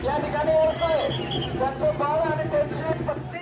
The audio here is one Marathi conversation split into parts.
या ठिकाणी व्यवसाय त्यांचं बाळ आणि त्यांची पत्नी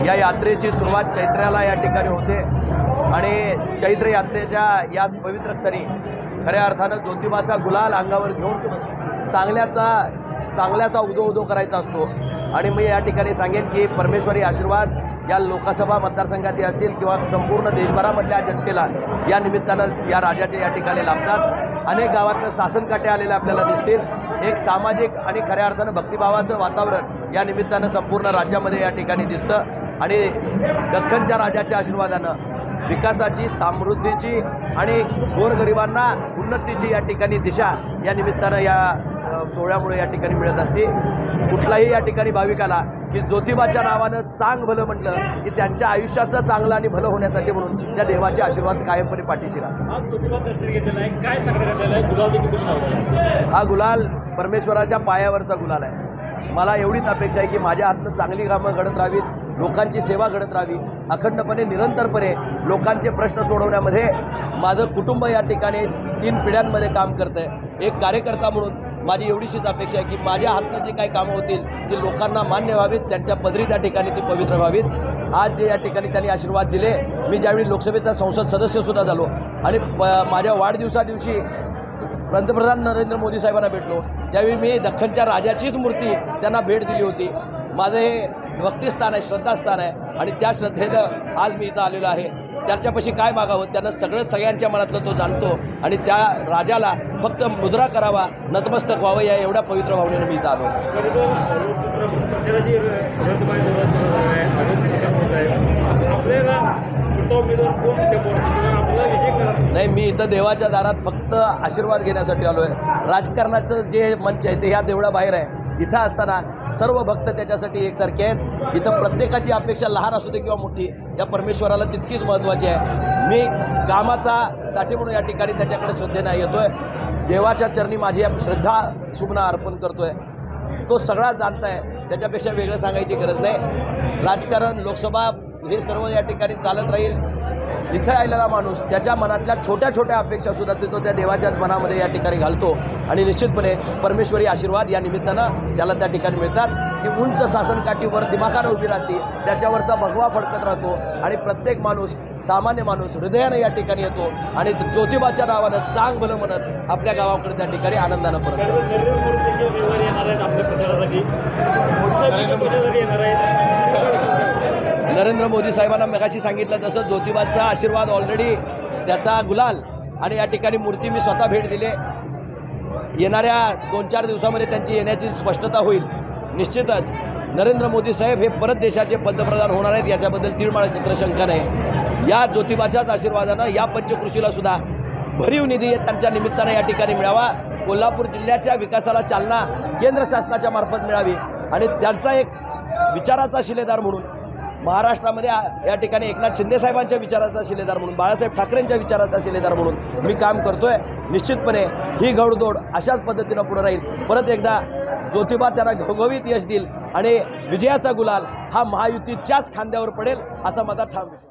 या यात्रेची सुरुवात चैत्राला या ठिकाणी होते आणि चैत्र यात्रेच्या या पवित्र क्षणी खऱ्या अर्थानं ज्योतिबाचा गुलाल अंगावर घेऊन चांगल्याचा उदो करायचा असतो। आणि मी या ठिकाणी सांगेन की परमेश्वरी आशीर्वाद या लोकसभा मतदारसंघातील असेल किंवा संपूर्ण देशभरामधल्या जनतेला या निमित्तानं या राजाचे या ठिकाणी लाभतात। अनेक गावातनं शासनकाटे आलेले आपल्याला दिसतील। एक सामाजिक आणि खऱ्या अर्थानं भक्तिभावाचं वातावरण या निमित्तानं संपूर्ण राज्यामध्ये या ठिकाणी दिसतं आणि दख्खनच्या राजाच्या आशीर्वादानं विकासाची, समृद्धीची आणि गोरगरिबांना उन्नतीची या ठिकाणी दिशा या निमित्तानं या सोहळ्यामुळे या ठिकाणी मिळत असते। कुठलाही या ठिकाणी भाविकाला की ज्योतिबाच्या नावानं चांग भलं म्हटलं की त्यांच्या आयुष्याचं चांगलं आणि भलं होण्यासाठी म्हणून त्या देवाचे आशीर्वाद कायमपणे पाठीशी राहतात। हा गुलाल परमेश्वराच्या पायावरचा गुलाल आहे। मला एवढीच अपेक्षा आहे की माझ्या हातनं चांगली कामं घडत राहावीत, लोकांची सेवा घडत राहावी, अखंडपणे निरंतरपणे लोकांचे प्रश्न सोडवण्यामध्ये माझं कुटुंब या ठिकाणी 3 पिढ्यांमध्ये काम करतं आहे। एक कार्यकर्ता म्हणून माझी एवढीशीच अपेक्षा आहे की माझ्या हातनं जी काही कामं होतील ती लोकांना मान्य व्हावीत, त्यांच्या पदरी त्या ठिकाणी ती पवित्र व्हावीत। आज जे या ठिकाणी त्यांनी आशीर्वाद दिले, मी ज्यावेळी लोकसभेचा संसद सदस्यसुद्धा झालो आणि माझ्या वाढदिवसादिवशी पंतप्रधान नरेंद्र मोदी साहेबांना भेटलो, त्यावेळी मी दख्खनच्या राजाचीच मूर्ती त्यांना भेट दिली होती। माझं हे भक्तिस्थान आहे, श्रद्धास्थान आहे आणि त्या श्रद्धेनं आज मी इथं आलेलो आहे। त्याच्यापाशी काय मागावं त्यानं सगळ्यांच्या मनातलं तो जाणतो आणि त्या राजाला फक्त मुद्रा करावा, नतमस्तक व्हावं या एवढ्या पवित्र भावनेनं मी इथं आलो। नाही, मी इथं देवाच्या दारात फक्त आशीर्वाद घेण्यासाठी आलो आहे। राजकारणाचं जे मंच आहे ते ह्या देवळाबाहेर आहे। इथं असताना सर्व भक्त त्याच्यासाठी एकसारखे आहेत। इथं प्रत्येकाची अपेक्षा लहान असू दे किंवा मोठी या परमेश्वराला तितकीच महत्त्वाची आहे। मी कामाचा साठी म्हणून या ठिकाणी त्याच्याकडे श्रद्धेने येतोय, देवाच्या चरणी माझी श्रद्धा सुमना अर्पण करतोय। तो सगळा जाणताय, त्याच्यापेक्षा वेगळं सांगायची गरज नाही। राजकारण, लोकसभा हे सर्व या ठिकाणी चालत राहील। इथं आलेला माणूस त्याच्या मनातल्या छोट्या छोट्या अपेक्षासुद्धा तो त्या देवाच्या मनामध्ये या ठिकाणी घालतो आणि निश्चितपणे परमेश्वरी आशीर्वाद या निमित्तानं त्याला त्या ठिकाणी मिळतात। ती उंच शासनकाठीवर दिमाखानं उभी राहते, त्याच्यावरचा भगवा फडकत राहतो आणि प्रत्येक माणूस, सामान्य माणूस हृदयानं या ठिकाणी येतो आणि ज्योतिबाच्या नावानं चांग भलं म्हणत आपल्या गावाकडे त्या ठिकाणी आनंदानं परत नरेंद्र मोदी साहेबांना मगाशी सांगितलं तसं ज्योतिबाचा आशीर्वाद ऑलरेडी, त्याचा गुलाल आणि या ठिकाणी मूर्ती मी स्वतः भेट दिली। येणाऱ्या 2-4 दिवसामध्ये त्यांची येण्याची स्पष्टता होईल। निश्चितच नरेंद्र मोदी साहेब हे परत देशाचे पंतप्रधान होणार आहेत याच्याबद्दल तीळमात्र शंका नाही। या ज्योतिबाच्याच आशीर्वादानं या पंचकृषीला सुद्धा भरीव निधी त्यांच्या निमित्तानं या ठिकाणी मिळावा, कोल्हापूर जिल्ह्याच्या विकासाला चालना केंद्र शासनाच्या मार्फत मिळावी आणि त्यांचा एक विचाराचा शिलेदार म्हणून महाराष्ट्रामध्ये या ठिकाणी एकनाथ शिंदेसाहेबांच्या विचाराचा शिलेदार म्हणून, बाळासाहेब ठाकरेंच्या विचाराचा शिलेदार म्हणून मी काम करतोय. निश्चितपणे ही घौडदौड अशाच पद्धतीनं पुढे राहील. परत एकदा ज्योतिबा त्यांना घवघवीत यश देईल आणि विजयाचा गुलाल हा महायुतीच्याच खांद्यावर पडेल असा माझा ठाम विश्वास.